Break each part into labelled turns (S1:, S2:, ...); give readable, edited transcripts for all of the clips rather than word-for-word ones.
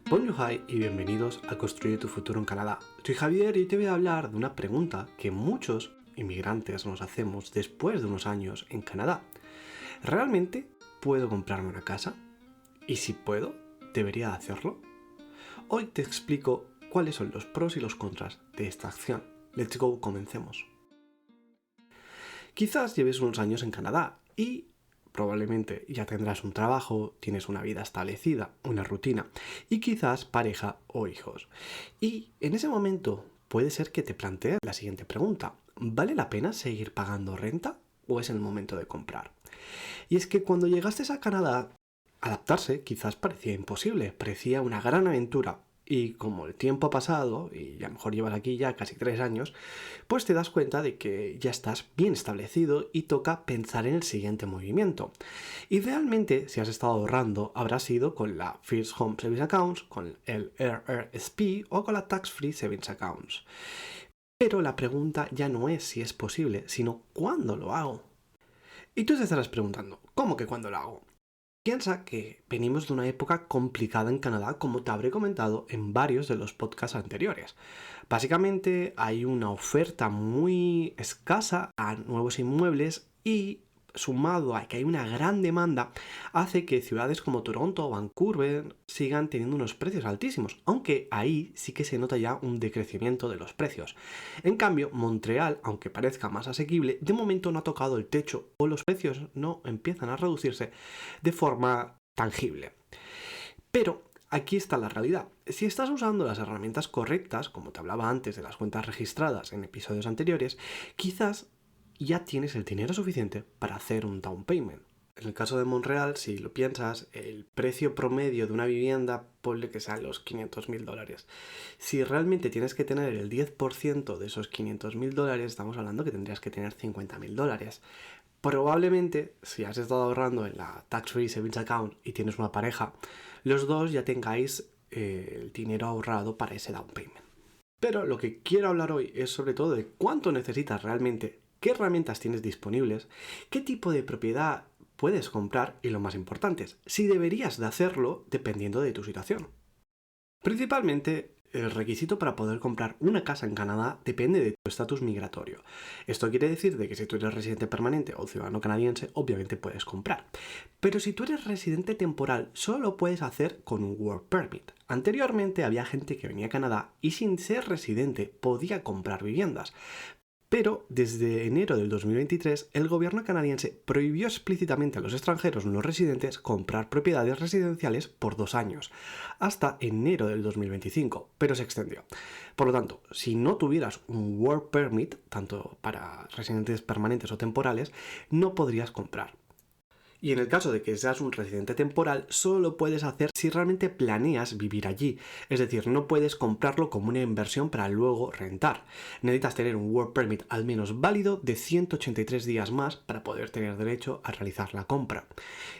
S1: Bonjour y bienvenidos a Construye tu futuro en Canadá. Soy Javier y te voy a hablar de una pregunta que muchos inmigrantes nos hacemos después de unos años en Canadá. ¿Realmente puedo comprarme una casa? Y si puedo, ¿debería hacerlo? Hoy te explico cuáles son los pros y los contras de esta acción. Let's go, comencemos. Quizás lleves unos años en Canadá y probablemente ya tendrás un trabajo, tienes una vida establecida, una rutina y quizás pareja o hijos. Y en ese momento puede ser que te plantees la siguiente pregunta. ¿Vale la pena seguir pagando renta o es el momento de comprar? Y es que cuando llegaste a Canadá, adaptarse quizás parecía imposible, parecía una gran aventura. Y como el tiempo ha pasado, y a lo mejor llevas aquí ya casi 3 años, pues te das cuenta de que ya estás bien establecido y toca pensar en el siguiente movimiento. Idealmente, si has estado ahorrando, habrá sido con la First Home Savings Accounts, con el RRSP o con la Tax Free Savings Accounts. Pero la pregunta ya no es si es posible, sino cuándo lo hago. Y tú te estarás preguntando, ¿cómo que cuándo lo hago? Piensa que venimos de una época complicada en Canadá, como te habré comentado en varios de los podcasts anteriores. Básicamente hay una oferta muy escasa a nuevos inmuebles y sumado a que hay una gran demanda, hace que ciudades como Toronto o Vancouver sigan teniendo unos precios altísimos, aunque ahí sí que se nota ya un decrecimiento de los precios. En cambio, Montreal, aunque parezca más asequible, de momento no ha tocado el techo o los precios no empiezan a reducirse de forma tangible. Pero aquí está la realidad. Si estás usando las herramientas correctas, como te hablaba antes de las cuentas registradas en episodios anteriores, quizás ya tienes el dinero suficiente para hacer un down payment. En el caso de Montreal, si lo piensas, el precio promedio de una vivienda, ponle que sean los $500,000. Si realmente tienes que tener el 10% de esos $500,000, estamos hablando que tendrías que tener $50,000. Probablemente, si has estado ahorrando en la Tax Free Savings Account y tienes una pareja, los dos ya tengáis el dinero ahorrado para ese down payment. Pero lo que quiero hablar hoy es sobre todo de cuánto necesitas realmente, qué herramientas tienes disponibles, qué tipo de propiedad puedes comprar y lo más importante es si deberías de hacerlo dependiendo de tu situación. Principalmente, el requisito para poder comprar una casa en Canadá depende de tu estatus migratorio. Esto quiere decir de que si tú eres residente permanente o ciudadano canadiense, obviamente puedes comprar. Pero si tú eres residente temporal, solo lo puedes hacer con un Work Permit. Anteriormente había gente que venía a Canadá y sin ser residente podía comprar viviendas. Pero desde enero del 2023, el gobierno canadiense prohibió explícitamente a los extranjeros no residentes comprar propiedades residenciales por 2 años, hasta enero del 2025, pero se extendió. Por lo tanto, si no tuvieras un Work Permit, tanto para residentes permanentes o temporales, no podrías comprar. Y en el caso de que seas un residente temporal, solo lo puedes hacer si realmente planeas vivir allí. Es decir, no puedes comprarlo como una inversión para luego rentar. Necesitas tener un Work Permit al menos válido de 183 días más para poder tener derecho a realizar la compra.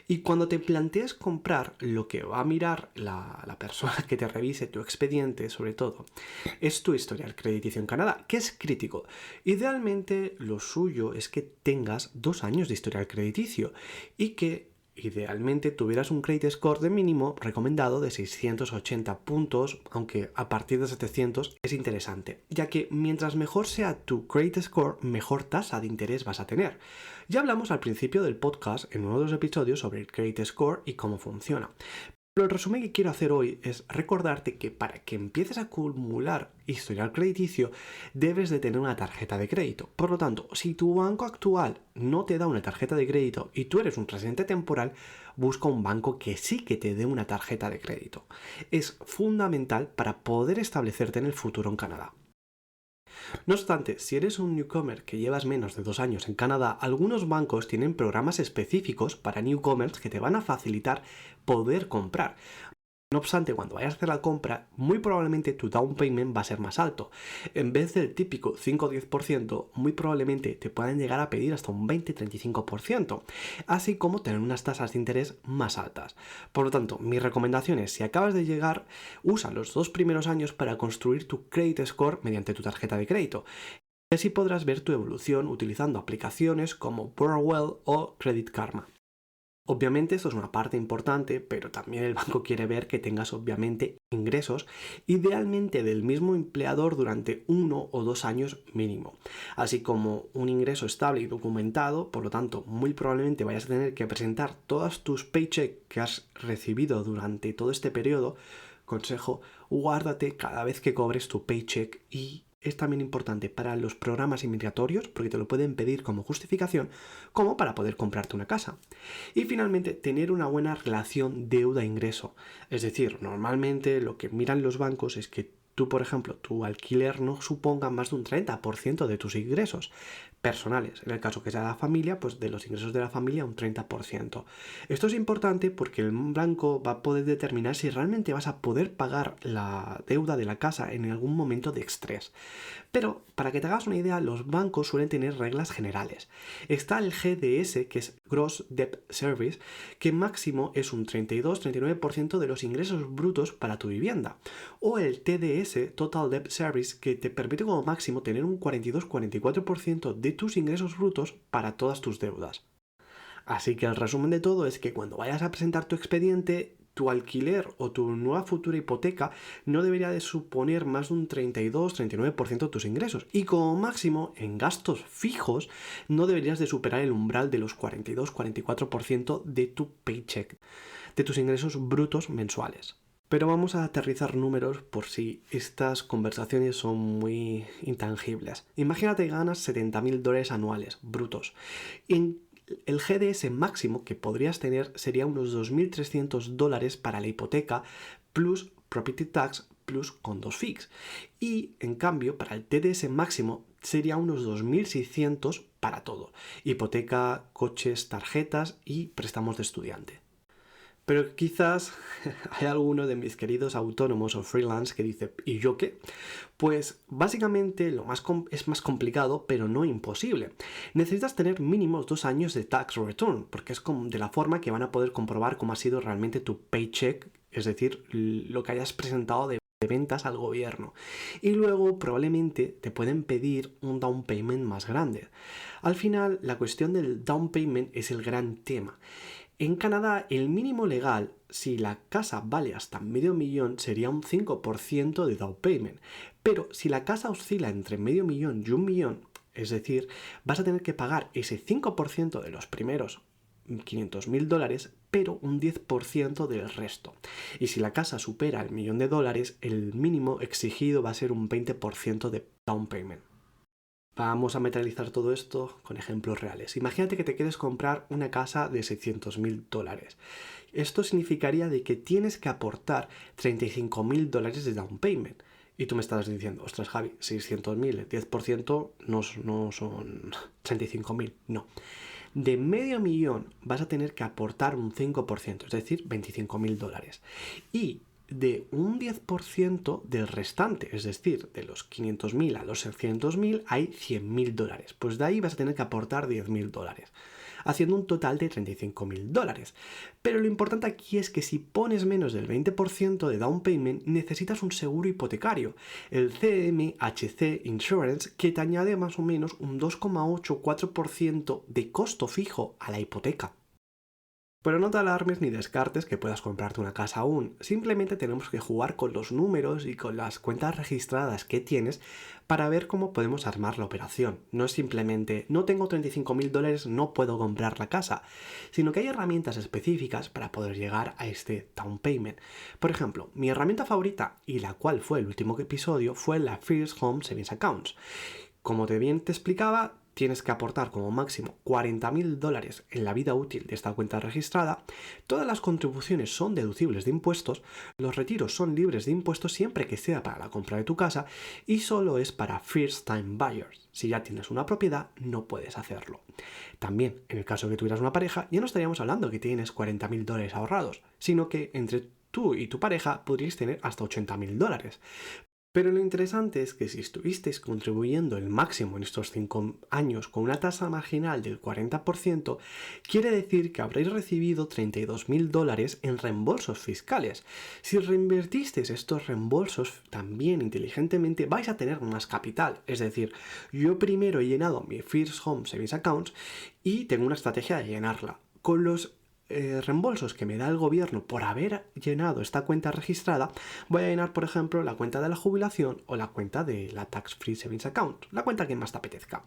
S1: Y cuando te plantees comprar, lo que va a mirar la persona que te revise tu expediente, sobre todo, es tu historial crediticio en Canadá, que es crítico. Idealmente, lo suyo es que tengas 2 años de historial crediticio y que idealmente tuvieras un credit score de mínimo recomendado de 680 puntos, aunque a partir de 700 es interesante, ya que mientras mejor sea tu credit score, mejor tasa de interés vas a tener. Ya hablamos al principio del podcast en uno de los episodios sobre el credit score y cómo funciona. Pero el resumen que quiero hacer hoy es recordarte que para que empieces a acumular historial crediticio debes de tener una tarjeta de crédito. Por lo tanto, si tu banco actual no te da una tarjeta de crédito y tú eres un residente temporal, busca un banco que sí que te dé una tarjeta de crédito. Es fundamental para poder establecerte en el futuro en Canadá. No obstante, si eres un newcomer que llevas menos de 2 años en Canadá, algunos bancos tienen programas específicos para newcomers que te van a facilitar poder comprar. No obstante, cuando vayas a hacer la compra, muy probablemente tu down payment va a ser más alto. En vez del típico 5 o 10%, muy probablemente te puedan llegar a pedir hasta un 20-35%, así como tener unas tasas de interés más altas. Por lo tanto, mi recomendación es, si acabas de llegar, usa los 2 primeros años para construir tu credit score mediante tu tarjeta de crédito. Y así podrás ver tu evolución utilizando aplicaciones como Borrowell o Credit Karma. Obviamente esto es una parte importante, pero también el banco quiere ver que tengas obviamente ingresos, idealmente del mismo empleador durante 1 o 2 años mínimo, así como un ingreso estable y documentado. Por lo tanto, muy probablemente vayas a tener que presentar todas tus paychecks que has recibido durante todo este periodo. Consejo, guárdate cada vez que cobres tu paycheck, y es también importante para los programas inmigratorios porque te lo pueden pedir como justificación, como para poder comprarte una casa. Y finalmente, tener una buena relación deuda-ingreso. Es decir, normalmente lo que miran los bancos es que tú, por ejemplo, tu alquiler no suponga más de un 30% de tus ingresos personales. En el caso que sea la familia, pues de los ingresos de la familia un 30%. Esto es importante porque el banco va a poder determinar si realmente vas a poder pagar la deuda de la casa en algún momento de estrés. Pero, para que te hagas una idea, los bancos suelen tener reglas generales. Está el GDS, que es Gross Debt Service, que máximo es un 32-39% de los ingresos brutos para tu vivienda. O el TDS, Total Debt Service, que te permite como máximo tener un 42-44% de tus ingresos brutos para todas tus deudas. Así que el resumen de todo es que cuando vayas a presentar tu expediente, tu alquiler o tu nueva futura hipoteca no debería de suponer más de un 32-39% de tus ingresos. Y como máximo, en gastos fijos, no deberías de superar el umbral de los 42-44% de tu paycheck, de tus ingresos brutos mensuales. Pero vamos a aterrizar números por si estas conversaciones son muy intangibles. Imagínate que ganas $70.000 anuales brutos. El GDS máximo que podrías tener sería unos $2.300 para la hipoteca, plus property tax, plus condos fix. Y en cambio, para el TDS máximo sería unos 2.600 para todo: hipoteca, coches, tarjetas y préstamos de estudiante. Pero quizás hay alguno de mis queridos autónomos o freelance que dice, ¿y yo qué? Pues básicamente es más complicado, pero no imposible. Necesitas tener mínimos 2 años de tax return, porque es de la forma que van a poder comprobar cómo ha sido realmente tu paycheck, es decir, lo que hayas presentado de ventas al gobierno. Y luego probablemente te pueden pedir un down payment más grande. Al final, la cuestión del down payment es el gran tema. En Canadá, el mínimo legal, si la casa vale hasta $500,000, sería un 5% de down payment. Pero si la casa oscila entre $500,000 y $1,000,000, es decir, vas a tener que pagar ese 5% de los primeros $500,000, pero un 10% del resto. Y si la casa supera el $1,000,000, el mínimo exigido va a ser un 20% de down payment. Vamos a materializar todo esto con ejemplos reales. Imagínate que te quieres comprar una casa de $600,000. Esto significaría de que tienes que aportar $35,000 de down payment. Y tú me estás diciendo, ostras Javi, 600,000, el 10% no son 35,000. No. De $500,000 vas a tener que aportar un 5%, es decir, $25,000. Y de un 10% del restante, es decir, de los 500,000 a los 600,000 hay $100,000. Pues de ahí vas a tener que aportar $10,000, haciendo un total de $35,000. Pero lo importante aquí es que si pones menos del 20% de down payment, necesitas un seguro hipotecario, el CMHC Insurance, que te añade más o menos un 2,84% de costo fijo a la hipoteca. Pero no te alarmes ni descartes que puedas comprarte una casa aún. Simplemente tenemos que jugar con los números y con las cuentas registradas que tienes para ver cómo podemos armar la operación. No es simplemente, no tengo $35,000, no puedo comprar la casa, sino que hay herramientas específicas para poder llegar a este down payment. Por ejemplo, mi herramienta favorita, y la cual fue el último episodio, fue la First Home Savings Accounts. Como bien te explicaba, tienes que aportar como máximo $40,000 en la vida útil de esta cuenta registrada. Todas las contribuciones son deducibles de impuestos, los retiros son libres de impuestos siempre que sea para la compra de tu casa, y solo es para first time buyers. Si ya tienes una propiedad, no puedes hacerlo. También, en el caso de que tuvieras una pareja, ya no estaríamos hablando que tienes $40,000 ahorrados, sino que entre tú y tu pareja podríais tener hasta $80,000. Pero lo interesante es que si estuvisteis contribuyendo el máximo en estos 5 años con una tasa marginal del 40%, quiere decir que habréis recibido $32,000 en reembolsos fiscales. Si reinvertisteis estos reembolsos también inteligentemente, vais a tener más capital. Es decir, yo primero he llenado mi First Home Savings Accounts y tengo una estrategia de llenarla. Con los reembolsos que me da el gobierno por haber llenado esta cuenta registrada, voy a llenar, por ejemplo, la cuenta de la jubilación o la cuenta de la Tax Free Savings Account, la cuenta que más te apetezca.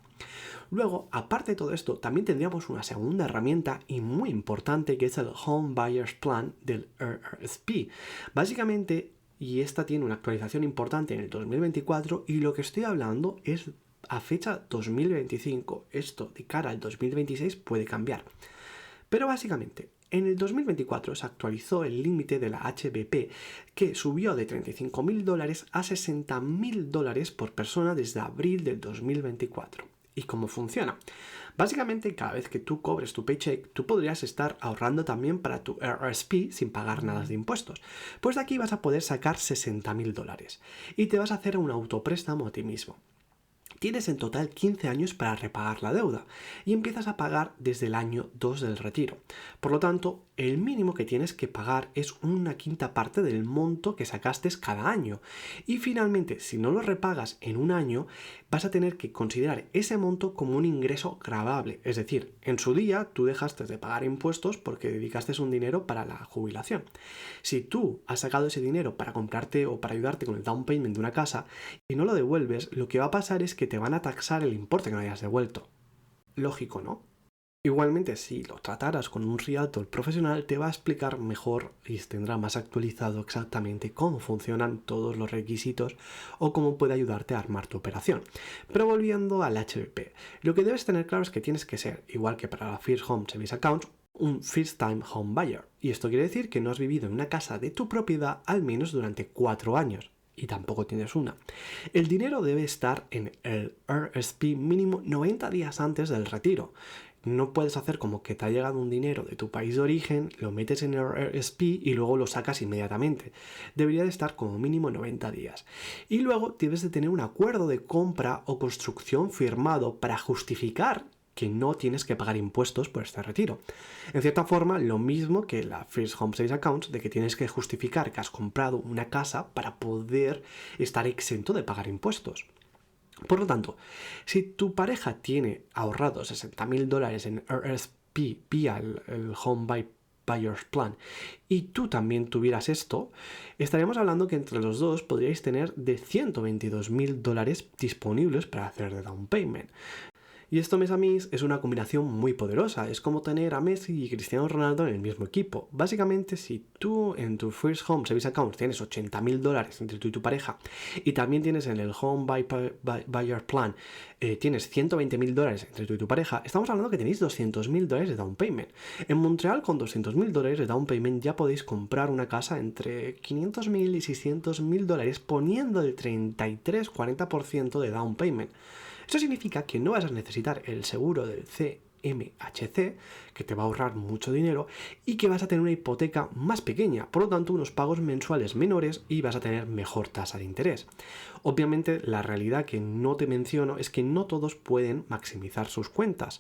S1: Luego, aparte de todo esto, también tendríamos una segunda herramienta y muy importante que es el Home Buyers Plan del RRSP. Básicamente, y esta tiene una actualización importante en el 2024 y lo que estoy hablando es a fecha 2025. Esto de cara al 2026 puede cambiar. Pero básicamente, en el 2024 se actualizó el límite de la HBP, que subió de $35.000 a $60.000 por persona desde abril del 2024. ¿Y cómo funciona? Básicamente, cada vez que tú cobres tu paycheck, tú podrías estar ahorrando también para tu RRSP sin pagar nada de impuestos. Pues de aquí vas a poder sacar $60.000 y te vas a hacer un autopréstamo a ti mismo. Tienes en total 15 años para repagar la deuda y empiezas a pagar desde el año 2 del retiro. Por lo tanto, el mínimo que tienes que pagar es una quinta parte del monto que sacaste cada año. Y finalmente, si no lo repagas en un año, vas a tener que considerar ese monto como un ingreso gravable. Es decir, en su día tú dejaste de pagar impuestos porque dedicaste un dinero para la jubilación. Si tú has sacado ese dinero para comprarte o para ayudarte con el down payment de una casa y no lo devuelves, lo que va a pasar es que te van a taxar el importe que no hayas devuelto. Lógico, ¿no? Igualmente, si lo trataras con un realtor profesional, te va a explicar mejor y tendrá más actualizado exactamente cómo funcionan todos los requisitos o cómo puede ayudarte a armar tu operación. Pero volviendo al HBP, lo que debes tener claro es que tienes que ser, igual que para la First Home Savings Account, un First Time Home Buyer. Y esto quiere decir que no has vivido en una casa de tu propiedad al menos durante 4 años. Y tampoco tienes una. El dinero debe estar en el RSP mínimo 90 días antes del retiro. No puedes hacer como que te ha llegado un dinero de tu país de origen, lo metes en el RSP y luego lo sacas inmediatamente. Debería de estar como mínimo 90 días. Y luego debes de tener un acuerdo de compra o construcción firmado para justificar que no tienes que pagar impuestos por este retiro. En cierta forma, lo mismo que la First Home Savings Account, de que tienes que justificar que has comprado una casa para poder estar exento de pagar impuestos. Por lo tanto, si tu pareja tiene ahorrado $60.000 en RSP vía el Home Buyers Plan y tú también tuvieras esto, estaríamos hablando que entre los dos podríais tener de $122.000 disponibles para hacer de down payment. Y esto mes a mes es una combinación muy poderosa, es como tener a Messi y Cristiano Ronaldo en el mismo equipo. Básicamente, si tú en tu First Home Savings Account tienes $80.000 entre tú y tu pareja y también tienes en el Home Buyer Plan tienes $120.000 entre tú y tu pareja, estamos hablando que tenéis $200.000 de down payment. En Montreal con $200.000 de down payment ya podéis comprar una casa entre $500.000 y $600.000 poniendo el 33-40% de down payment. Esto significa que no vas a necesitar el seguro del CMHC, que te va a ahorrar mucho dinero, y que vas a tener una hipoteca más pequeña, por lo tanto unos pagos mensuales menores y vas a tener mejor tasa de interés. Obviamente la realidad que no te menciono es que no todos pueden maximizar sus cuentas.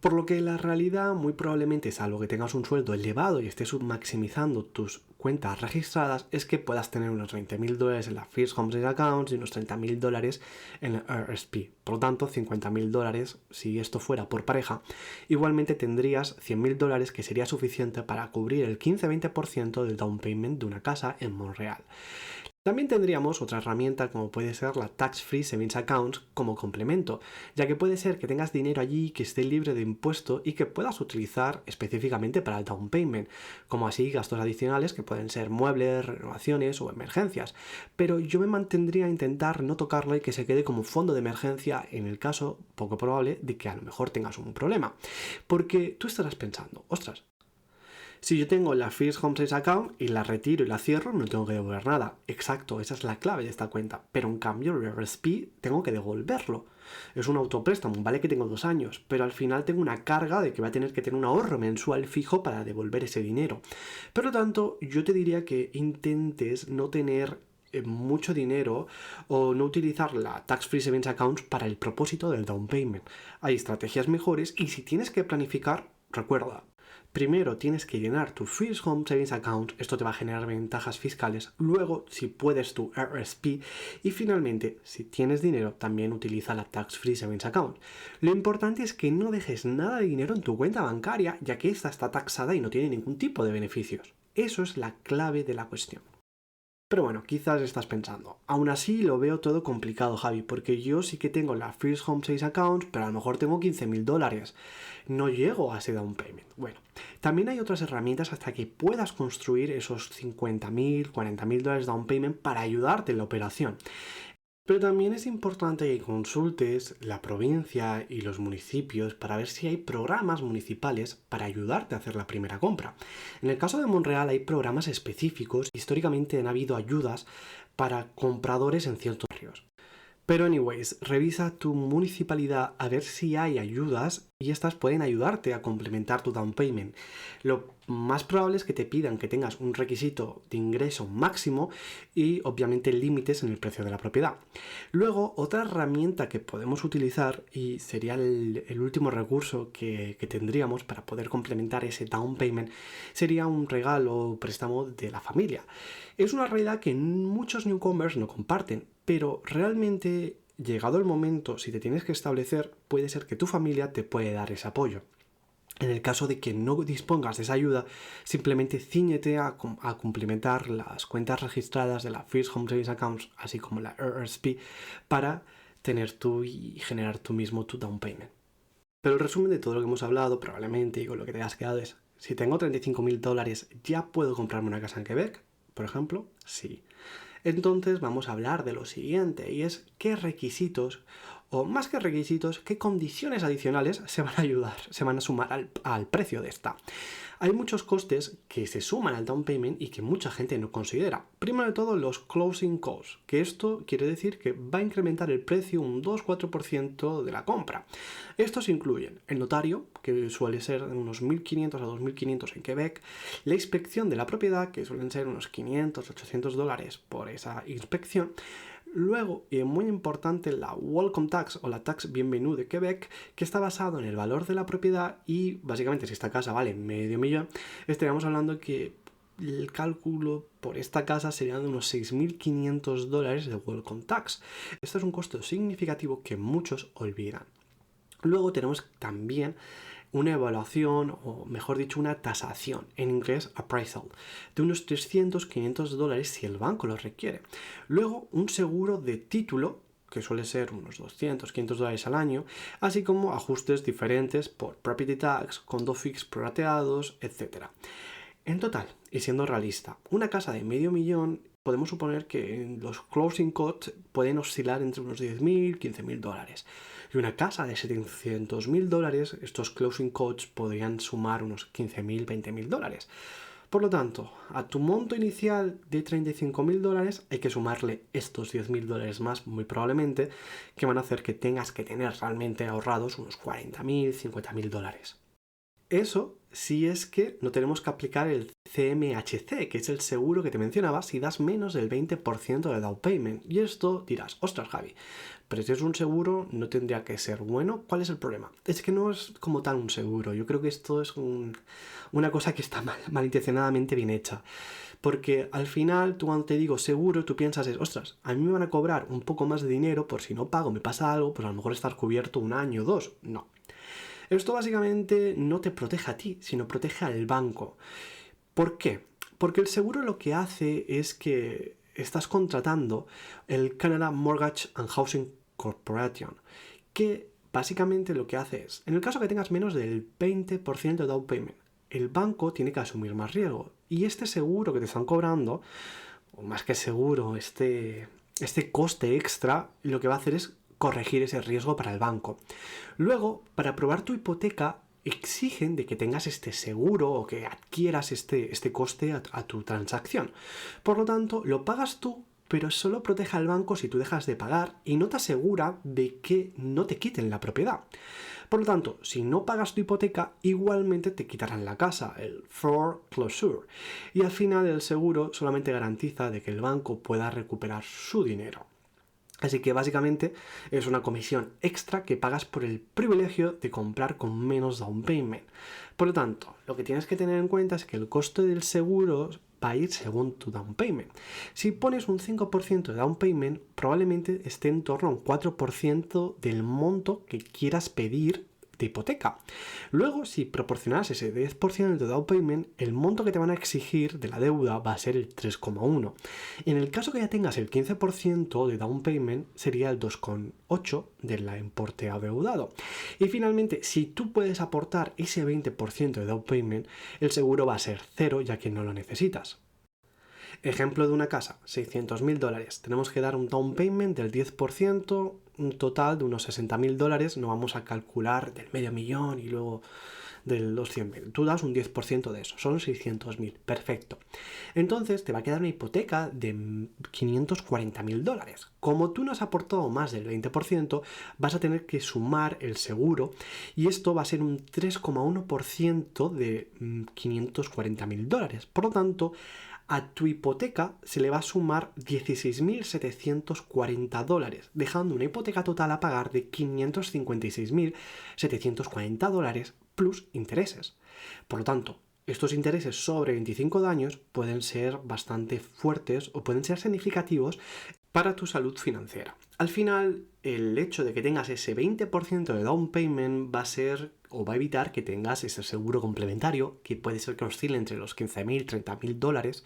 S1: Por lo que la realidad muy probablemente, salvo que tengas un sueldo elevado y estés maximizando tus cuentas registradas, es que puedas tener unos $20.000 en la First Home Savings Account y unos $30.000 en el RSP. Por lo tanto, $50.000, si esto fuera por pareja, igualmente tendrías $100.000 que sería suficiente para cubrir el 15-20% del down payment de una casa en Montreal. También tendríamos otra herramienta como puede ser la Tax Free Savings Account como complemento, ya que puede ser que tengas dinero allí que esté libre de impuesto y que puedas utilizar específicamente para el down payment, como así gastos adicionales que pueden ser muebles, renovaciones o emergencias. Pero yo me mantendría a intentar no tocarlo y que se quede como fondo de emergencia en el caso poco probable de que a lo mejor tengas un problema. Porque tú estarás pensando, ostras, si yo tengo la First Home Savings Account y la retiro y la cierro, no tengo que devolver nada. Exacto, esa es la clave de esta cuenta. Pero en cambio, el RSP tengo que devolverlo. Es un autopréstamo, vale que tengo 2 años, pero al final tengo una carga de que va a tener que tener un ahorro mensual fijo para devolver ese dinero. Por lo tanto, yo te diría que intentes no tener mucho dinero o no utilizar la Tax Free Savings Account para el propósito del down payment. Hay estrategias mejores y si tienes que planificar, recuerda, primero tienes que llenar tu First Home Savings Account, esto te va a generar ventajas fiscales, luego si puedes tu RSP y finalmente si tienes dinero también utiliza la Tax Free Savings Account. Lo importante es que no dejes nada de dinero en tu cuenta bancaria ya que esta está taxada y no tiene ningún tipo de beneficios. Eso es la clave de la cuestión. Pero bueno, quizás estás pensando, aún así lo veo todo complicado, Javi, porque yo sí que tengo la First Home Savings Account, pero a lo mejor tengo $15.000. No llego a ese down payment. Bueno, también hay otras herramientas hasta que puedas construir esos $50.000, $40.000 down payment para ayudarte en la operación. Pero también es importante que consultes la provincia y los municipios para ver si hay programas municipales para ayudarte a hacer la primera compra. En el caso de Montreal hay programas específicos, históricamente han habido ayudas para compradores en ciertos barrios. Pero anyways, revisa tu municipalidad a ver si hay ayudas y estas pueden ayudarte a complementar tu down payment. Lo más probable es que te pidan que tengas un requisito de ingreso máximo y obviamente límites en el precio de la propiedad. Luego, otra herramienta que podemos utilizar y sería el último recurso que tendríamos para poder complementar ese down payment sería un regalo o préstamo de la familia. Es una realidad que muchos newcomers no comparten, pero realmente, llegado el momento, si te tienes que establecer, puede ser que tu familia te puede dar ese apoyo. En el caso de que no dispongas de esa ayuda, simplemente cíñete a complementar las cuentas registradas de la First Home Savings Account, así como la RSP, para tener tú y generar tú mismo tu down payment. Pero el resumen de todo lo que hemos hablado, probablemente, y con lo que te has quedado es, si tengo $35.000, ¿ya puedo comprarme una casa en Quebec? Por ejemplo, sí. Entonces vamos a hablar de lo siguiente, y es qué requisitos, o más que requisitos, qué condiciones adicionales se van a sumar al precio de esta. Hay muchos costes que se suman al down payment y que mucha gente no considera. Primero de todo, los closing costs, que esto quiere decir que va a incrementar el precio un 2-4% de la compra. Estos incluyen el notario, que suele ser unos 1.500 a 2.500 en Quebec, la inspección de la propiedad, que suelen ser unos $500-800 por esa inspección. Luego, y muy importante, la Welcome Tax o la Tax Bienvenue de Quebec, que está basado en el valor de la propiedad y básicamente si esta casa vale $500,000, estaríamos hablando que el cálculo por esta casa sería de unos $6.500 de Welcome Tax. Esto es un costo significativo que muchos olvidan. Luego tenemos también una evaluación, o mejor dicho, una tasación, en inglés appraisal, de unos $300-500 si el banco lo requiere. Luego, un seguro de título, que suele ser unos $200-500 al año, así como ajustes diferentes por property tax, condo fix prorrateados, etc. En total, y siendo realista, una casa de $500,000 podemos suponer que los closing costs pueden oscilar entre unos $10.000, $15.000. Y una casa de $700.000, estos closing costs podrían sumar unos $15.000, $20.000. Por lo tanto, a tu monto inicial de $35.000 hay que sumarle estos $10.000 más, muy probablemente, que van a hacer que tengas que tener realmente ahorrados unos $40.000, $50.000. Eso si es que no tenemos que aplicar el CMHC, que es el seguro que te mencionaba, si das menos del 20% de down payment. Y esto dirás, ostras Javi, pero si es un seguro no tendría que ser bueno. ¿Cuál es el problema? Es que no es como tal un seguro. Yo creo que esto es una cosa que está malintencionadamente bien hecha. Porque al final, tú cuando te digo seguro, tú piensas ostras, a mí me van a cobrar un poco más de dinero por si no pago, me pasa algo, pues a lo mejor estar cubierto 1 año o 2. No. Esto básicamente no te protege a ti, sino protege al banco. ¿Por qué? Porque el seguro lo que hace es que estás contratando el Canada Mortgage and Housing Corporation, que básicamente lo que hace es, en el caso que tengas menos del 20% de down payment, el banco tiene que asumir más riesgo. Y este seguro que te están cobrando, o más que seguro, este coste extra, lo que va a hacer es corregir ese riesgo para el banco. Luego, para aprobar tu hipoteca, exigen de que tengas este seguro o que adquieras este coste a tu transacción. Por lo tanto, lo pagas tú, pero solo protege al banco si tú dejas de pagar y no te asegura de que no te quiten la propiedad. Por lo tanto, si no pagas tu hipoteca, igualmente te quitarán la casa, el foreclosure. Y al final el seguro solamente garantiza de que el banco pueda recuperar su dinero. Así que básicamente es una comisión extra que pagas por el privilegio de comprar con menos down payment. Por lo tanto, lo que tienes que tener en cuenta es que el coste del seguro va a ir según tu down payment. Si pones un 5% de down payment, probablemente esté en torno a un 4% del monto que quieras pedir de hipoteca. Luego, si proporcionas ese 10% de down payment, el monto que te van a exigir de la deuda va a ser el 3,1. En el caso que ya tengas el 15% de down payment, sería el 2,8 del importe adeudado. Y finalmente, si tú puedes aportar ese 20% de down payment, el seguro va a ser cero, ya que no lo necesitas. Ejemplo de una casa, $600.000. Tenemos que dar un down payment del 10%, un total de unos $60.000. No vamos a calcular del medio millón y luego de los 100.000. Tú das un 10% de eso, son 600.000. Perfecto. Entonces te va a quedar una hipoteca de $540.000. Como tú no has aportado más del 20%, vas a tener que sumar el seguro y esto va a ser un 3,1% de $540.000. Por lo tanto, a tu hipoteca se le va a sumar $16.740, dejando una hipoteca total a pagar de $556.740 plus intereses. Por lo tanto, estos intereses sobre 25 años pueden ser bastante fuertes o pueden ser significativos para tu salud financiera. Al final, el hecho de que tengas ese 20% de down payment va a ser o va a evitar que tengas ese seguro complementario, que puede ser que oscile entre los $15.000 y $30.000.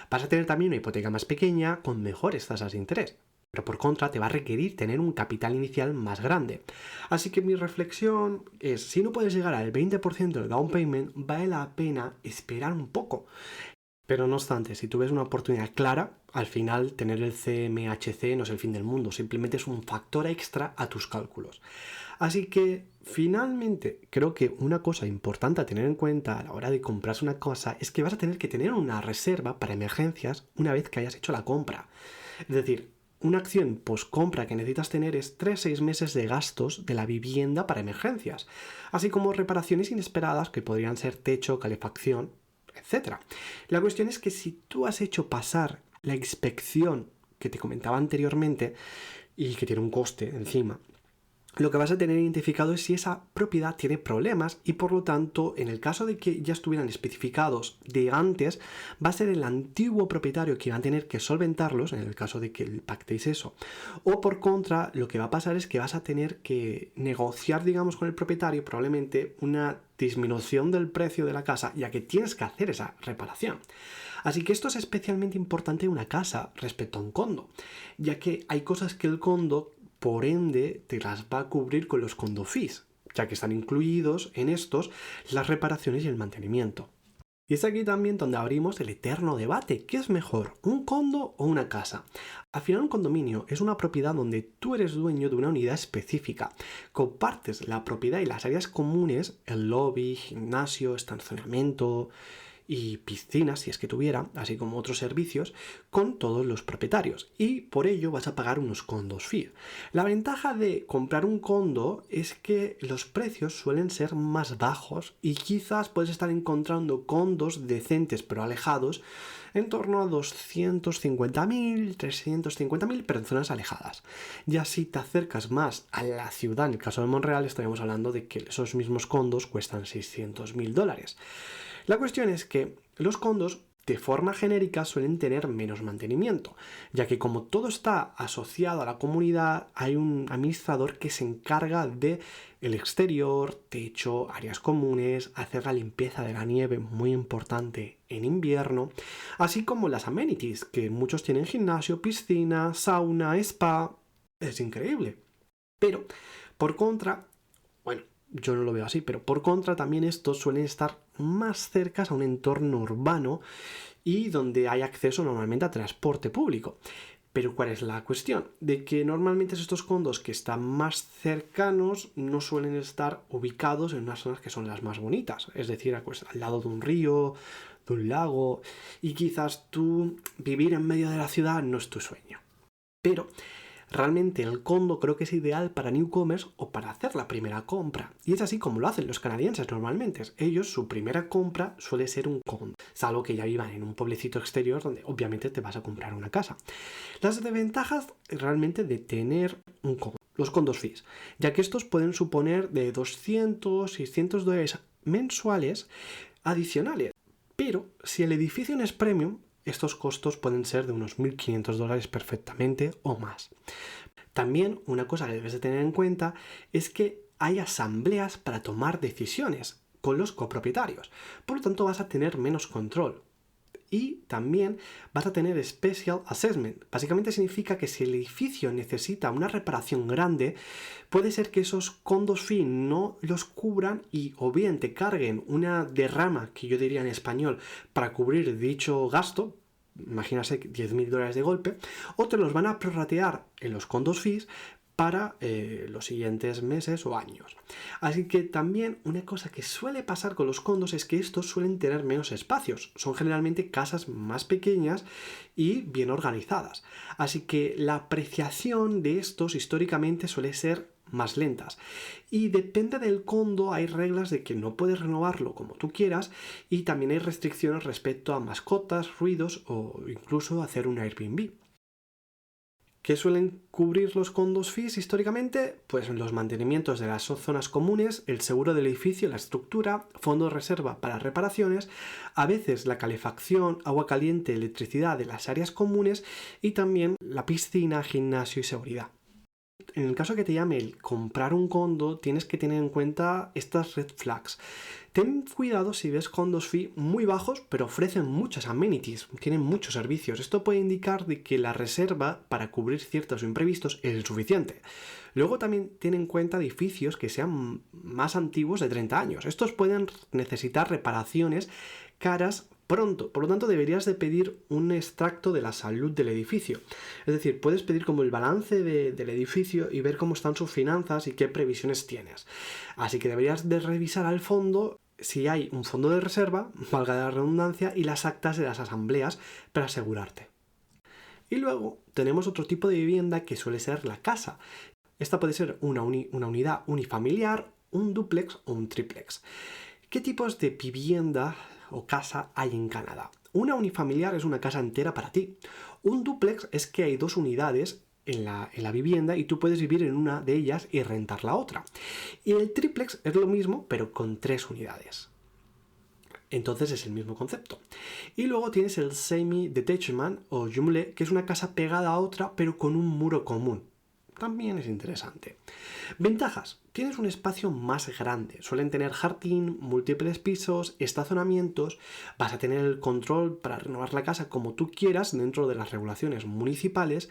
S1: Vas a tener también una hipoteca más pequeña con mejores tasas de interés. Pero por contra te va a requerir tener un capital inicial más grande. Así que mi reflexión es, si no puedes llegar al 20% de down payment, vale la pena esperar un poco. Pero no obstante, si tú ves una oportunidad clara, al final tener el CMHC no es el fin del mundo, simplemente es un factor extra a tus cálculos. Así que, finalmente, creo que una cosa importante a tener en cuenta a la hora de comprarse una cosa es que vas a tener que tener una reserva para emergencias una vez que hayas hecho la compra. Es decir, una acción post-compra que necesitas tener es 3-6 meses de gastos de la vivienda para emergencias, así como reparaciones inesperadas que podrían ser techo, calefacción, etc. La cuestión es que si tú has hecho pasar la inspección que te comentaba anteriormente y que tiene un coste encima, lo que vas a tener identificado es si esa propiedad tiene problemas y por lo tanto, en el caso de que ya estuvieran especificados de antes, va a ser el antiguo propietario que va a tener que solventarlos, en el caso de que pactéis eso. O por contra, lo que va a pasar es que vas a tener que negociar, digamos, con el propietario probablemente una disminución del precio de la casa, ya que tienes que hacer esa reparación. Así que esto es especialmente importante en una casa respecto a un condo, ya que hay cosas que el condo por ende te las va a cubrir con los condo fees, ya que están incluidos en estos las reparaciones y el mantenimiento. Y es aquí también donde abrimos el eterno debate, ¿qué es mejor, un condo o una casa? Al final un condominio es una propiedad donde tú eres dueño de una unidad específica, compartes la propiedad y las áreas comunes, el lobby, gimnasio, estacionamiento y piscinas, si es que tuviera, así como otros servicios, con todos los propietarios. Y por ello vas a pagar unos condos fee. La ventaja de comprar un condo es que los precios suelen ser más bajos y quizás puedes estar encontrando condos decentes pero alejados en torno a 250.000, 350.000, pero en zonas alejadas. Ya si te acercas más a la ciudad, en el caso de Montreal, estaríamos hablando de que esos mismos condos cuestan $600.000. La cuestión es que los condos, de forma genérica, suelen tener menos mantenimiento, ya que como todo está asociado a la comunidad, hay un administrador que se encarga de el exterior, techo, áreas comunes, hacer la limpieza de la nieve, muy importante en invierno, así como las amenities, que muchos tienen gimnasio, piscina, sauna, spa. Es increíble. Pero, por contra, bueno, yo no lo veo así, pero por contra también estos suelen estar más cercas a un entorno urbano y donde hay acceso normalmente a transporte público. Pero ¿cuál es la cuestión? De que normalmente estos condos que están más cercanos no suelen estar ubicados en unas zonas que son las más bonitas, es decir, pues, al lado de un río, de un lago, y quizás tú vivir en medio de la ciudad no es tu sueño. Pero realmente el condo creo que es ideal para newcomers o para hacer la primera compra. Y es así como lo hacen los canadienses normalmente. Ellos, su primera compra suele ser un condo, salvo que ya vivan en un pueblecito exterior donde obviamente te vas a comprar una casa. Las desventajas realmente de tener un condo, los condos fees, ya que estos pueden suponer de $200, $600 mensuales adicionales. Pero si el edificio no es premium, estos costos pueden ser de unos $1.500 perfectamente o más. También una cosa que debes de tener en cuenta es que hay asambleas para tomar decisiones con los copropietarios. Por lo tanto, vas a tener menos control. Y también vas a tener Special Assessment. Básicamente significa que si el edificio necesita una reparación grande, puede ser que esos condos fee no los cubran y o bien te carguen una derrama, que yo diría en español, para cubrir dicho gasto, imagínate $10.000 de golpe, o te los van a prorratear en los condos fees para los siguientes meses o años. Así que también una cosa que suele pasar con los condos es que estos suelen tener menos espacios. Son generalmente casas más pequeñas y bien organizadas. Así que la apreciación de estos históricamente suele ser más lentas. Y depende del condo, hay reglas de que no puedes renovarlo como tú quieras y también hay restricciones respecto a mascotas, ruidos o incluso hacer un Airbnb. ¿Qué suelen cubrir los condos fees históricamente? Pues los mantenimientos de las zonas comunes, el seguro del edificio, la estructura, fondo de reserva para reparaciones, a veces la calefacción, agua caliente, electricidad de las áreas comunes y también la piscina, gimnasio y seguridad. En el caso que te llame el comprar un condo, tienes que tener en cuenta estas red flags. Ten cuidado si ves condos fee muy bajos, pero ofrecen muchas amenities, tienen muchos servicios. Esto puede indicar de que la reserva para cubrir ciertos imprevistos es suficiente. Luego también ten en cuenta edificios que sean más antiguos de 30 años. Estos pueden necesitar reparaciones caras pronto, por lo tanto deberías de pedir un extracto de la salud del edificio. Es decir, puedes pedir como el balance del edificio y ver cómo están sus finanzas y qué previsiones tienes. Así que deberías de revisar al fondo si hay un fondo de reserva, valga la redundancia, y las actas de las asambleas para asegurarte. Y luego tenemos otro tipo de vivienda que suele ser la casa. Esta puede ser una unidad unifamiliar, un dúplex o un tríplex. ¿Qué tipos de vivienda o casa hay en Canadá? Una unifamiliar es una casa entera para ti. Un dúplex es que hay dos unidades en la vivienda y tú puedes vivir en una de ellas y rentar la otra. Y el tríplex es lo mismo, pero con 3 unidades. Entonces es el mismo concepto. Y luego tienes el semi-detachment o jumelé, que es una casa pegada a otra, pero con un muro común. También es interesante. Ventajas. Tienes un espacio más grande. Suelen tener jardín, múltiples pisos, estacionamientos. Vas a tener el control para renovar la casa como tú quieras dentro de las regulaciones municipales.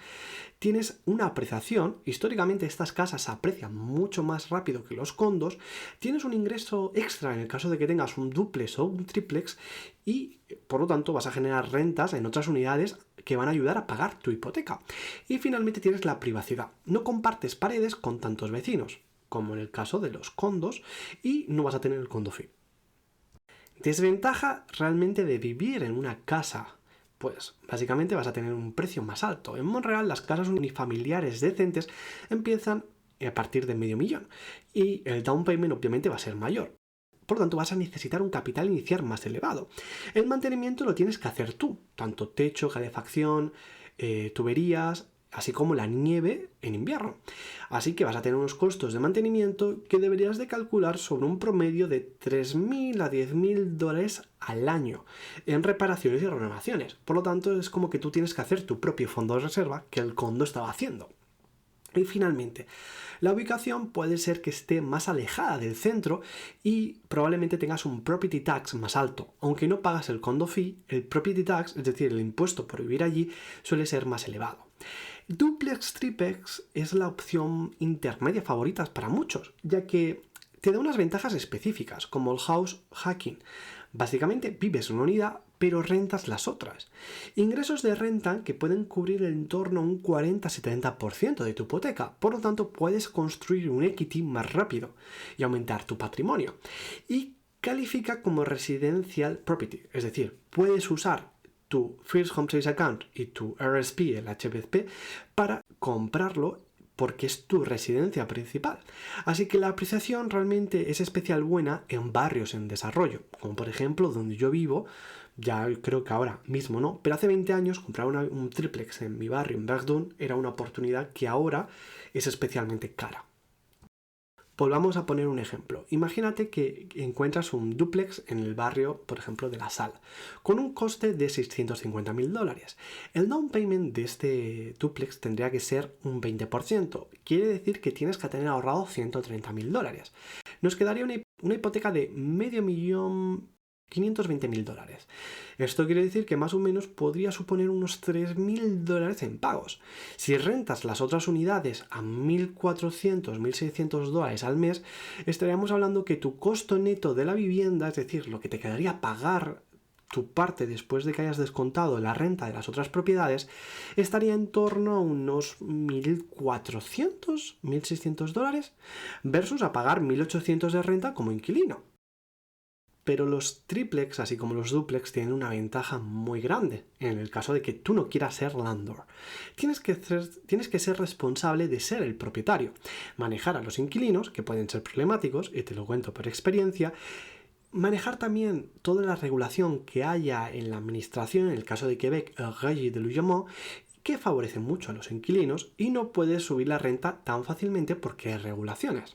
S1: Tienes una apreciación. Históricamente estas casas se aprecian mucho más rápido que los condos. Tienes un ingreso extra en el caso de que tengas un dúplex o un tríplex y por lo tanto vas a generar rentas en otras unidades que van a ayudar a pagar tu hipoteca. Y finalmente tienes la privacidad. No compartes paredes con tantos vecinos, como en el caso de los condos, y no vas a tener el condo fee. Desventaja realmente de vivir en una casa. Pues básicamente vas a tener un precio más alto. En Montreal las casas unifamiliares decentes empiezan a partir de $500,000 y el down payment obviamente va a ser mayor. Por lo tanto, vas a necesitar un capital inicial más elevado. El mantenimiento lo tienes que hacer tú, tanto techo, calefacción, tuberías, así como la nieve en invierno. Así que vas a tener unos costos de mantenimiento que deberías de calcular sobre un promedio de $3,000 a $10,000 al año en reparaciones y renovaciones. Por lo tanto, es como que tú tienes que hacer tu propio fondo de reserva que el condo estaba haciendo. Y finalmente, la ubicación puede ser que esté más alejada del centro y probablemente tengas un property tax más alto. Aunque no pagas el condo fee, el property tax, es decir, el impuesto por vivir allí, suele ser más elevado. Duplex Triplex es la opción intermedia favorita para muchos, ya que te da unas ventajas específicas, como el house hacking. Básicamente vives en una unidad, pero rentas las otras. Ingresos de renta que pueden cubrir en torno a un 40-70% de tu hipoteca. Por lo tanto, puedes construir un equity más rápido y aumentar tu patrimonio. Y califica como residential property, es decir, puedes usar tu First Home Savings Account y tu RSP, el HBP, para comprarlo porque es tu residencia principal. Así que la apreciación realmente es especial buena en barrios en desarrollo, como por ejemplo donde yo vivo. Ya creo que ahora mismo no, pero hace 20 años comprar un triplex en mi barrio, en Verdun, era una oportunidad que ahora es especialmente cara. Volvamos a poner un ejemplo. Imagínate que encuentras un dúplex en el barrio, por ejemplo, de La Sal, con un coste de $650.000. El down payment de este dúplex tendría que ser un 20%. Quiere decir que tienes que tener ahorrado $130.000. Nos quedaría una hipoteca de $520.000. Esto quiere decir que más o menos podría suponer unos $3.000 en pagos. Si rentas las otras unidades a $1.400, $1.600 al mes, estaríamos hablando que tu costo neto de la vivienda, es decir, lo que te quedaría pagar tu parte después de que hayas descontado la renta de las otras propiedades, estaría en torno a unos $1.400, $1.600 versus a pagar $1.800 de renta como inquilino. Pero los triplex, así como los duplex, tienen una ventaja muy grande en el caso de que tú no quieras ser landlord. Tienes que ser responsable de ser el propietario, manejar a los inquilinos, que pueden ser problemáticos, y te lo cuento por experiencia, manejar también toda la regulación que haya en la administración, en el caso de Quebec, el Régime de Logement, que favorece mucho a los inquilinos y no puedes subir la renta tan fácilmente porque hay regulaciones.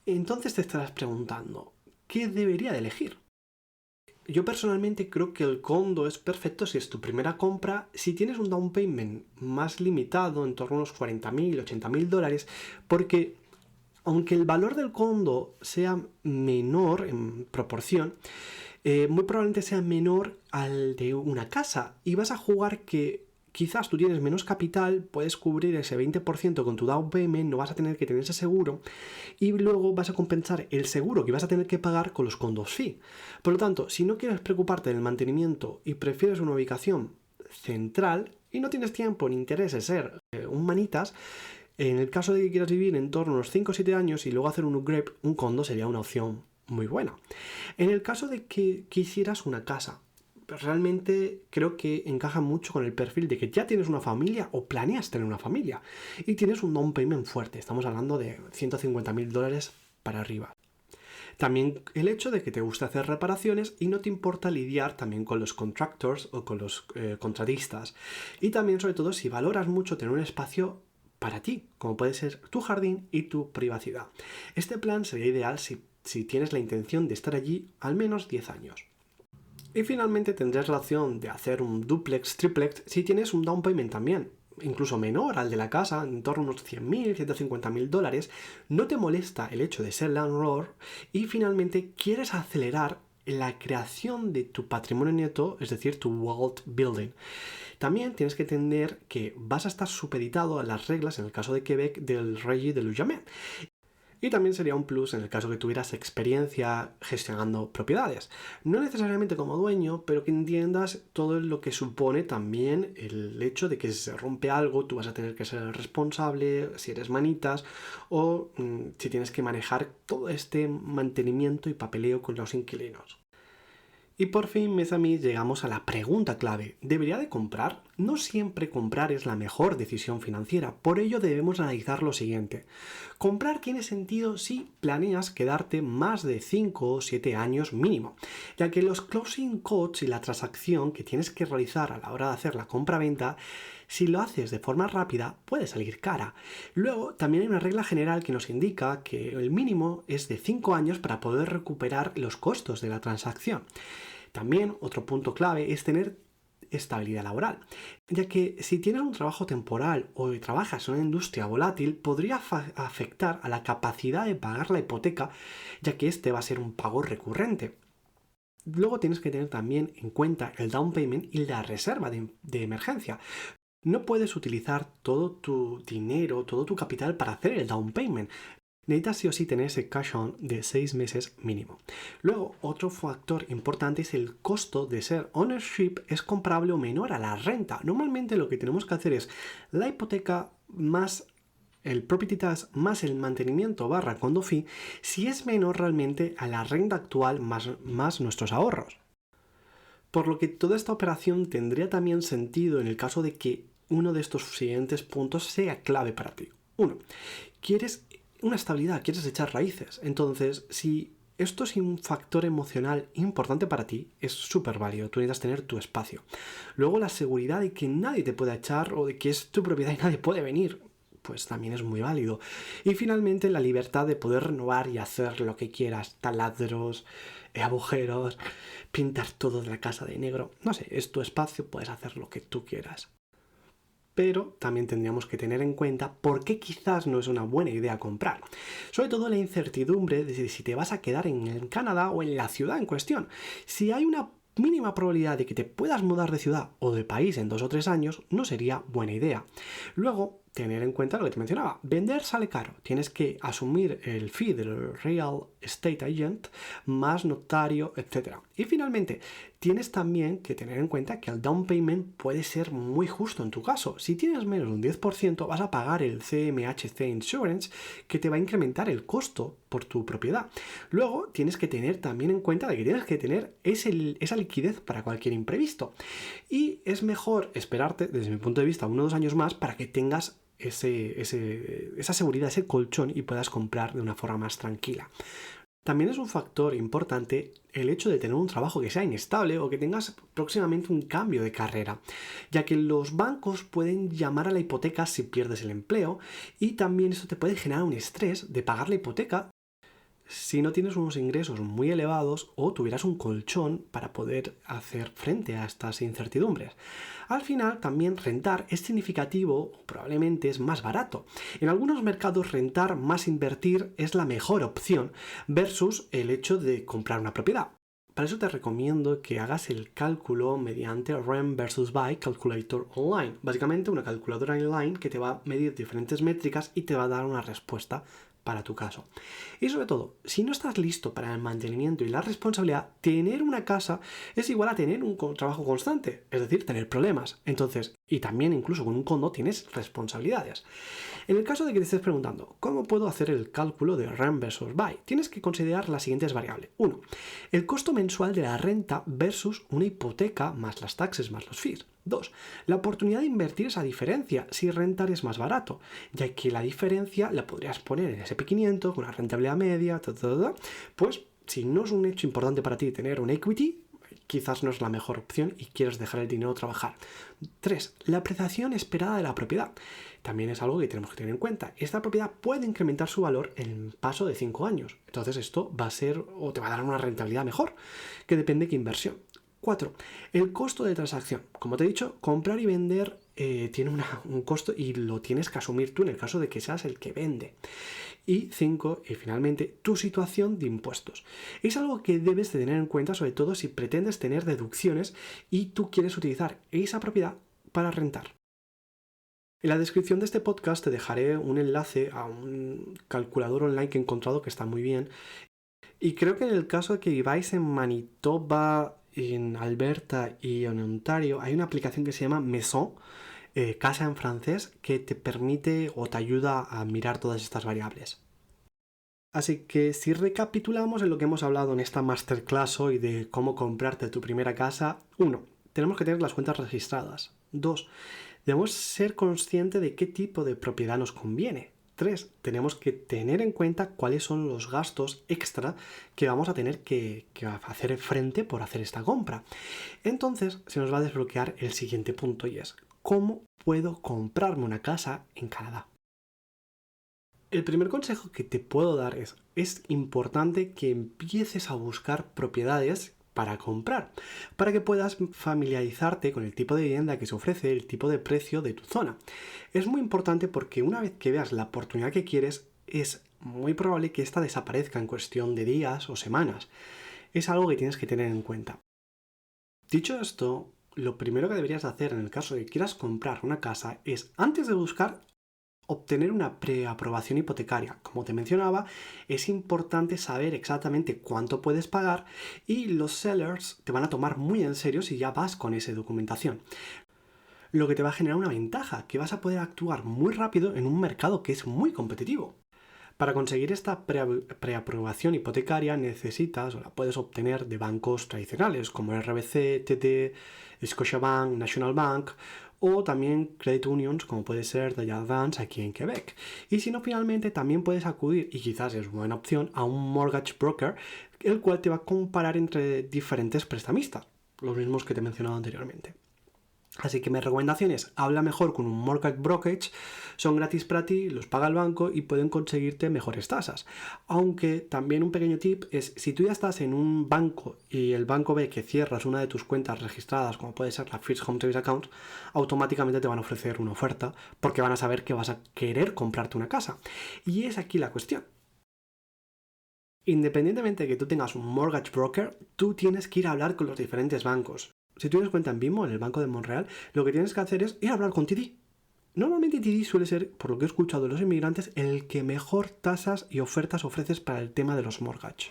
S1: Entonces te estarás preguntando, ¿qué debería de elegir? Yo personalmente creo que el condo es perfecto si es tu primera compra, si tienes un down payment más limitado, en torno a unos $40.000, $80.000, porque aunque el valor del condo sea menor en proporción, muy probablemente sea menor al de una casa y vas a jugar que quizás tú tienes menos capital, puedes cubrir ese 20% con tu down payment, no vas a tener que tener ese seguro y luego vas a compensar el seguro que vas a tener que pagar con los condos fee. Por lo tanto, si no quieres preocuparte del mantenimiento y prefieres una ubicación central y no tienes tiempo ni interés en ser un manitas, en el caso de que quieras vivir en torno a unos 5 o 7 años y luego hacer un upgrade, un condo sería una opción muy buena. En el caso de que quisieras una casa, realmente creo que encaja mucho con el perfil de que ya tienes una familia o planeas tener una familia y tienes un down payment fuerte. Estamos hablando de $150.000 para arriba. También el hecho de que te gusta hacer reparaciones y no te importa lidiar también con los contractors o con los contratistas. Y también, sobre todo, si valoras mucho tener un espacio para ti, como puede ser tu jardín y tu privacidad. Este plan sería ideal si tienes la intención de estar allí al menos 10 años. Y finalmente tendrás la opción de hacer un duplex, triplex, si tienes un down payment también, incluso menor al de la casa, en torno a unos $100.000, $150.000, no te molesta el hecho de ser landlord y finalmente quieres acelerar la creación de tu patrimonio neto, es decir, tu wealth building. También tienes que entender que vas a estar supeditado a las reglas, en el caso de Quebec, del Régime de Logement. Y también sería un plus en el caso que tuvieras experiencia gestionando propiedades. No necesariamente como dueño, pero que entiendas todo lo que supone también el hecho de que si se rompe algo, tú vas a tener que ser el responsable, si eres manitas, o si tienes que manejar todo este mantenimiento y papeleo con los inquilinos. Y por fin, mes a mes, llegamos a la pregunta clave. ¿Debería de comprar? No siempre comprar es la mejor decisión financiera, por ello debemos analizar lo siguiente. Comprar tiene sentido si planeas quedarte más de 5 o 7 años mínimo, ya que los closing costs y la transacción que tienes que realizar a la hora de hacer la compra-venta, si lo haces de forma rápida, puede salir cara. Luego, también hay una regla general que nos indica que el mínimo es de 5 años para poder recuperar los costos de la transacción. También, otro punto clave es tener estabilidad laboral, ya que si tienes un trabajo temporal o trabajas en una industria volátil, podría afectar a la capacidad de pagar la hipoteca, ya que este va a ser un pago recurrente. Luego tienes que tener también en cuenta el down payment y la reserva de emergencia. No puedes utilizar todo tu dinero, todo tu capital para hacer el down payment. Necesitas sí o sí tener ese cash on de 6 meses mínimo. Luego, otro factor importante es el costo de ser ownership es comparable o menor a la renta. Normalmente lo que tenemos que hacer es la hipoteca más el property tax más el mantenimiento / condo fee, si es menor realmente a la renta actual más nuestros ahorros. Por lo que toda esta operación tendría también sentido en el caso de que uno de estos siguientes puntos sea clave para ti. 1. Quieres una estabilidad, quieres echar raíces. Entonces, si esto es un factor emocional importante para ti, es súper válido. Tú necesitas tener tu espacio. Luego, la seguridad de que nadie te pueda echar o de que es tu propiedad y nadie puede venir. pues también es muy válido. Y finalmente la libertad de poder renovar y hacer lo que quieras, taladros, agujeros, pintar todo de la casa de negro. No sé, es tu espacio, puedes hacer lo que tú quieras. Pero también tendríamos que tener en cuenta por qué quizás no es una buena idea comprar. Sobre todo la incertidumbre de si te vas a quedar en Canadá o en la ciudad en cuestión. Si hay una mínima probabilidad de que te puedas mudar de ciudad o de país en 2 o 3 años, no sería buena idea. Luego, tener en cuenta lo que te mencionaba. Vender sale caro. Tienes que asumir el fee del Real Estate Agent, más notario, etc. Y finalmente, tienes también que tener en cuenta que el down payment puede ser muy justo en tu caso. Si tienes menos de un 10%, vas a pagar el CMHC Insurance, que te va a incrementar el costo por tu propiedad. Luego, tienes que tener también en cuenta de que tienes que tener esa liquidez para cualquier imprevisto. Y es mejor esperarte, desde mi punto de vista, 1 o 2 años más para que tengas esa seguridad, ese colchón y puedas comprar de una forma más tranquila. También es un factor importante el hecho de tener un trabajo que sea inestable o que tengas próximamente un cambio de carrera, ya que los bancos pueden llamar a la hipoteca si pierdes el empleo y también eso te puede generar un estrés de pagar la hipoteca si no tienes unos ingresos muy elevados o tuvieras un colchón para poder hacer frente a estas incertidumbres. Al final, también rentar es significativo, probablemente es más barato. En algunos mercados rentar más invertir es la mejor opción versus el hecho de comprar una propiedad. Para eso te recomiendo que hagas el cálculo mediante Rent versus Buy Calculator Online. Básicamente una calculadora online que te va a medir diferentes métricas y te va a dar una respuesta para tu caso. Y sobre todo, si no estás listo para el mantenimiento y la responsabilidad, tener una casa es igual a tener un trabajo constante, es decir, tener problemas. Entonces, y también incluso con un condo tienes responsabilidades. En el caso de que te estés preguntando, ¿cómo puedo hacer el cálculo de rent versus buy? Tienes que considerar las siguientes variables. 1. El costo mensual de la renta versus una hipoteca más las taxes más los fees. 2. La oportunidad de invertir esa diferencia si rentar es más barato, ya que la diferencia la podrías poner en SP500 con una rentabilidad media, pues si no es un hecho importante para ti tener un equity, quizás no es la mejor opción y quieres dejar el dinero trabajar. 3. La apreciación esperada de la propiedad. También es algo que tenemos que tener en cuenta. Esta propiedad puede incrementar su valor en el paso de 5 años. Entonces esto va a ser o te va a dar una rentabilidad mejor, que depende de qué inversión. 4. El costo de transacción. Como te he dicho, comprar y vender tiene un costo y lo tienes que asumir tú en el caso de que seas el que vende. Y 5, y finalmente, tu situación de impuestos. Es algo que debes de tener en cuenta, sobre todo si pretendes tener deducciones y tú quieres utilizar esa propiedad para rentar. En la descripción de este podcast te dejaré un enlace a un calculador online que he encontrado que está muy bien. Y creo que en el caso de que viváis en Manitoba, en Alberta y en Ontario, hay una aplicación que se llama Maison, casa en francés, que te permite o te ayuda a mirar todas estas variables. Así que si recapitulamos en lo que hemos hablado en esta masterclass hoy de cómo comprarte tu primera casa, 1. Tenemos que tener las cuentas registradas. 2. Debemos ser conscientes de qué tipo de propiedad nos conviene. 3. Tenemos que tener en cuenta cuáles son los gastos extra que vamos a tener que hacer frente por hacer esta compra. Entonces se nos va a desbloquear el siguiente punto y es ¿cómo puedo comprarme una casa en Canadá? El primer consejo que te puedo dar es importante que empieces a buscar propiedades para comprar, para que puedas familiarizarte con el tipo de vivienda que se ofrece, el tipo de precio de tu zona. Es muy importante porque una vez que veas la oportunidad que quieres, es muy probable que esta desaparezca en cuestión de días o semanas. Es algo que tienes que tener en cuenta. Dicho esto, lo primero que deberías hacer en el caso de que quieras comprar una casa es, antes de buscar, obtener una preaprobación hipotecaria. Como te mencionaba, es importante saber exactamente cuánto puedes pagar y los sellers te van a tomar muy en serio si ya vas con esa documentación. Lo que te va a generar una ventaja, que vas a poder actuar muy rápido en un mercado que es muy competitivo. Para conseguir esta preaprobación hipotecaria necesitas o la puedes obtener de bancos tradicionales como RBC, TD, Scotiabank, National Bank o también credit unions como puede ser Desjardins aquí en Quebec. Y si no, finalmente también puedes acudir, y quizás es buena opción, a un mortgage broker, el cual te va a comparar entre diferentes prestamistas, los mismos que te he mencionado anteriormente. Así que mis recomendaciones, habla mejor con un mortgage brokerage, son gratis para ti, los paga el banco y pueden conseguirte mejores tasas. Aunque también un pequeño tip es, si tú ya estás en un banco y el banco ve que cierras una de tus cuentas registradas, como puede ser la First Home Service Account, automáticamente te van a ofrecer una oferta porque van a saber que vas a querer comprarte una casa. Y es aquí la cuestión. Independientemente de que tú tengas un mortgage broker, tú tienes que ir a hablar con los diferentes bancos. Si tienes cuenta en BMO, en el Banco de Montreal, lo que tienes que hacer es ir a hablar con TD. Normalmente TD suele ser, por lo que he escuchado de los inmigrantes, el que mejor tasas y ofertas ofreces para el tema de los mortgage.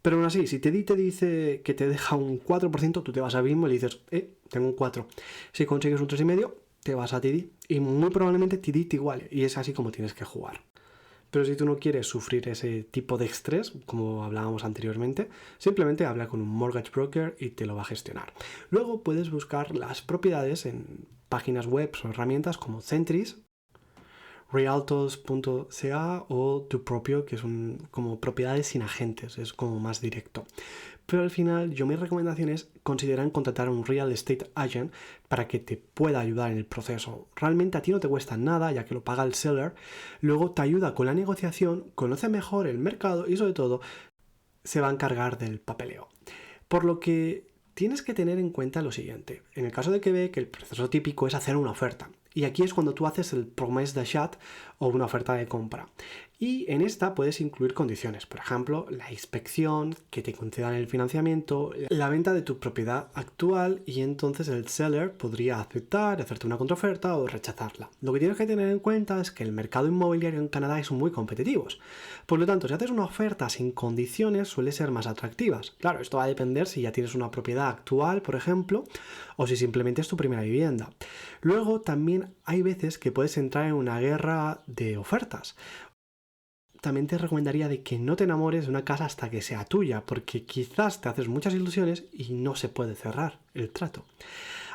S1: Pero aún así, si TD te dice que te deja un 4%, tú te vas a BMO y le dices, tengo un 4. Si consigues un 3,5, te vas a TD. Y muy probablemente TD te iguale. Y es así como tienes que jugar. Pero si tú no quieres sufrir ese tipo de estrés, como hablábamos anteriormente, simplemente habla con un mortgage broker y te lo va a gestionar. Luego puedes buscar las propiedades en páginas web o herramientas como Centris, realtos.ca o Tu Propio, que son como propiedades sin agentes, es como más directo. Pero al final, mi recomendación es considerar contratar a un real estate agent para que te pueda ayudar en el proceso. Realmente a ti no te cuesta nada, ya que lo paga el seller. Luego te ayuda con la negociación, conoce mejor el mercado y sobre todo se va a encargar del papeleo. Por lo que tienes que tener en cuenta lo siguiente. En el caso de Quebec, el proceso típico es hacer una oferta. Y aquí es cuando tú haces el promesse d'achat o una oferta de compra. Y en esta puedes incluir condiciones, por ejemplo, la inspección, que te concedan el financiamiento, la venta de tu propiedad actual y entonces el seller podría aceptar, hacerte una contraoferta o rechazarla. Lo que tienes que tener en cuenta es que el mercado inmobiliario en Canadá es muy competitivo. Por lo tanto, si haces una oferta sin condiciones suele ser más atractivas. Claro, esto va a depender si ya tienes una propiedad actual, por ejemplo, o si simplemente es tu primera vivienda. Luego también hay veces que puedes entrar en una guerra de ofertas. También te recomendaría de que no te enamores de una casa hasta que sea tuya, porque quizás te haces muchas ilusiones y no se puede cerrar el trato.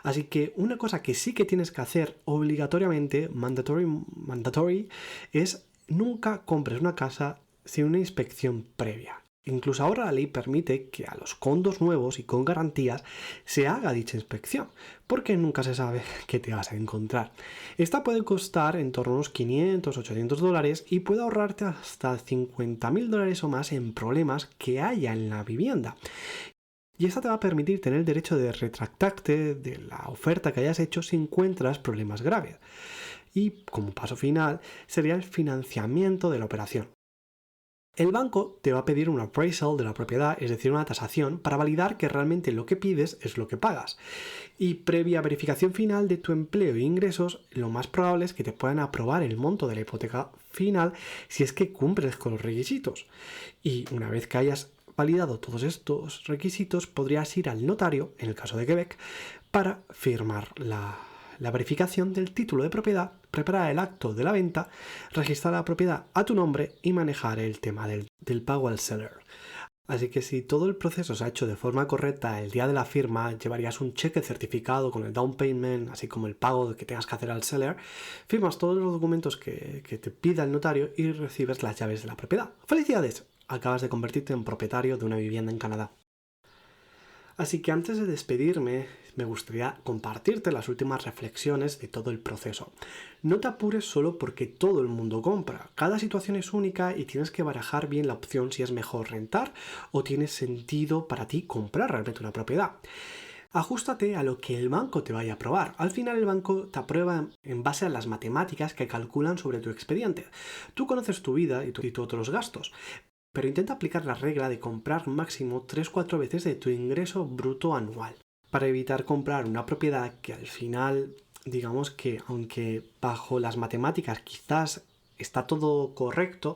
S1: Así que una cosa que sí que tienes que hacer obligatoriamente, mandatory, es nunca compres una casa sin una inspección previa. Incluso ahora la ley permite que a los condos nuevos y con garantías se haga dicha inspección, porque nunca se sabe qué te vas a encontrar. Esta puede costar en torno a unos 500, 800 dólares y puede ahorrarte hasta 50.000 dólares o más en problemas que haya en la vivienda. Y esta te va a permitir tener el derecho de retractarte de la oferta que hayas hecho si encuentras problemas graves. Y como paso final sería el financiamiento de la operación. El banco te va a pedir un appraisal de la propiedad, es decir, una tasación, para validar que realmente lo que pides es lo que pagas. Y previa verificación final de tu empleo e ingresos, lo más probable es que te puedan aprobar el monto de la hipoteca final si es que cumples con los requisitos. Y una vez que hayas validado todos estos requisitos, podrías ir al notario, en el caso de Quebec, para firmar la verificación del título de propiedad, preparar el acto de la venta, registrar la propiedad a tu nombre y manejar el tema del pago al seller. Así que si todo el proceso se ha hecho de forma correcta el día de la firma, llevarías un cheque certificado con el down payment, así como el pago que tengas que hacer al seller, firmas todos los documentos que te pida el notario y recibes las llaves de la propiedad. ¡Felicidades! Acabas de convertirte en propietario de una vivienda en Canadá. Así que antes de despedirme, me gustaría compartirte las últimas reflexiones de todo el proceso. No te apures solo porque todo el mundo compra. Cada situación es única y tienes que barajar bien la opción si es mejor rentar o tiene sentido para ti comprar realmente una propiedad. Ajústate a lo que el banco te vaya a aprobar. Al final el banco te aprueba en base a las matemáticas que calculan sobre tu expediente. Tú conoces tu vida y todos los gastos. Pero intenta aplicar la regla de comprar máximo 3-4 veces de tu ingreso bruto anual, para evitar comprar una propiedad que al final, digamos que aunque bajo las matemáticas quizás está todo correcto,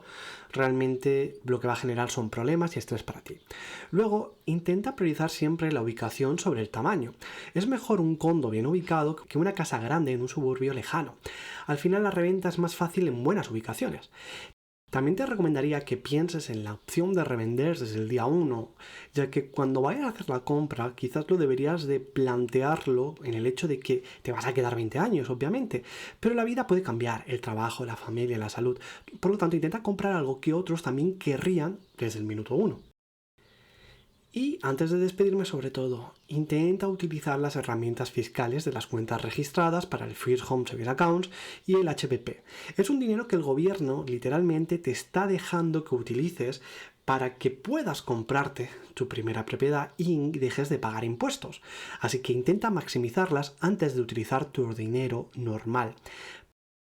S1: realmente lo que va a generar son problemas y estrés para ti. Luego, intenta priorizar siempre la ubicación sobre el tamaño. Es mejor un condo bien ubicado que una casa grande en un suburbio lejano. Al final la reventa es más fácil en buenas ubicaciones. También te recomendaría que pienses en la opción de revender desde el día 1, ya que cuando vayas a hacer la compra quizás lo deberías de plantearlo en el hecho de que te vas a quedar 20 años, obviamente, pero la vida puede cambiar, el trabajo, la familia, la salud. Por lo tanto, intenta comprar algo que otros también querrían desde el minuto 1. Y antes de despedirme, sobre todo, intenta utilizar las herramientas fiscales de las cuentas registradas para el First Home Savings Accounts y el HPP. Es un dinero que el gobierno literalmente te está dejando que utilices para que puedas comprarte tu primera propiedad y dejes de pagar impuestos. Así que intenta maximizarlas antes de utilizar tu dinero normal.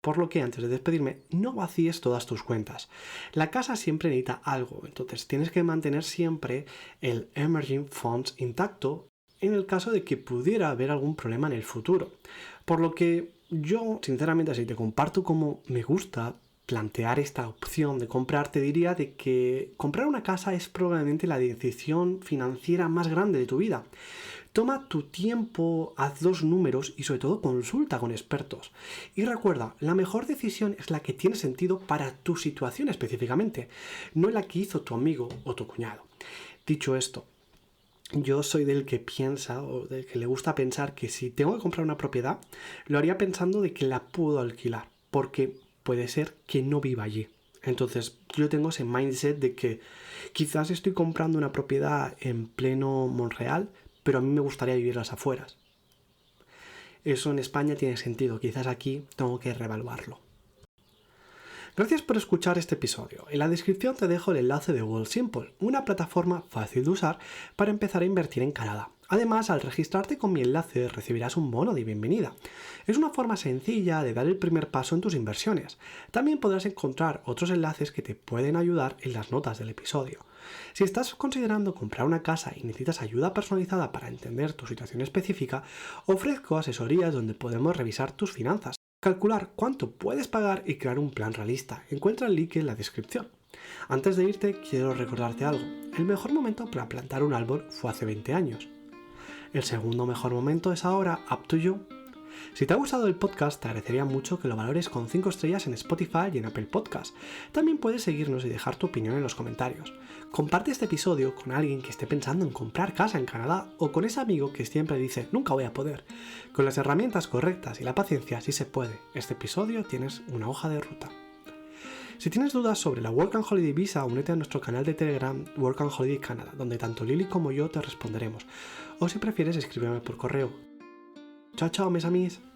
S1: Por lo que antes de despedirme, no vacíes todas tus cuentas. La casa siempre necesita algo, entonces tienes que mantener siempre el Emerging Funds intacto en el caso de que pudiera haber algún problema en el futuro. Por lo que yo, sinceramente, si te comparto cómo me gusta plantear esta opción de comprar, te diría de que comprar una casa es probablemente la decisión financiera más grande de tu vida. Toma tu tiempo, haz los números y sobre todo consulta con expertos. Y recuerda, la mejor decisión es la que tiene sentido para tu situación específicamente, no la que hizo tu amigo o tu cuñado. Dicho esto, yo soy del que piensa o del que le gusta pensar que si tengo que comprar una propiedad, lo haría pensando de que la puedo alquilar, porque puede ser que no viva allí. Entonces yo tengo ese mindset de que quizás estoy comprando una propiedad en pleno Montreal, pero a mí me gustaría vivir a las afueras. Eso en España tiene sentido, quizás aquí tengo que reevaluarlo. Gracias por escuchar este episodio. En la descripción te dejo el enlace de Wealthsimple, una plataforma fácil de usar para empezar a invertir en Canadá. Además, al registrarte con mi enlace recibirás un bono de bienvenida. Es una forma sencilla de dar el primer paso en tus inversiones. También podrás encontrar otros enlaces que te pueden ayudar en las notas del episodio. Si estás considerando comprar una casa y necesitas ayuda personalizada para entender tu situación específica, ofrezco asesorías donde podemos revisar tus finanzas, calcular cuánto puedes pagar y crear un plan realista. Encuentra el link en la descripción. Antes de irte, quiero recordarte algo. El mejor momento para plantar un árbol fue hace 20 años. El segundo mejor momento es ahora, up to you. Si te ha gustado el podcast, te agradecería mucho que lo valores con 5 estrellas en Spotify y en Apple Podcast. También puedes seguirnos y dejar tu opinión en los comentarios. Comparte este episodio con alguien que esté pensando en comprar casa en Canadá o con ese amigo que siempre dice nunca voy a poder. Con las herramientas correctas y la paciencia sí se puede. Este episodio tienes una hoja de ruta. Si tienes dudas sobre la Work and Holiday Visa, únete a nuestro canal de Telegram Work and Holiday Canada, donde tanto Lili como yo te responderemos. O si prefieres, escríbeme por correo. Chao, chao, mes amis.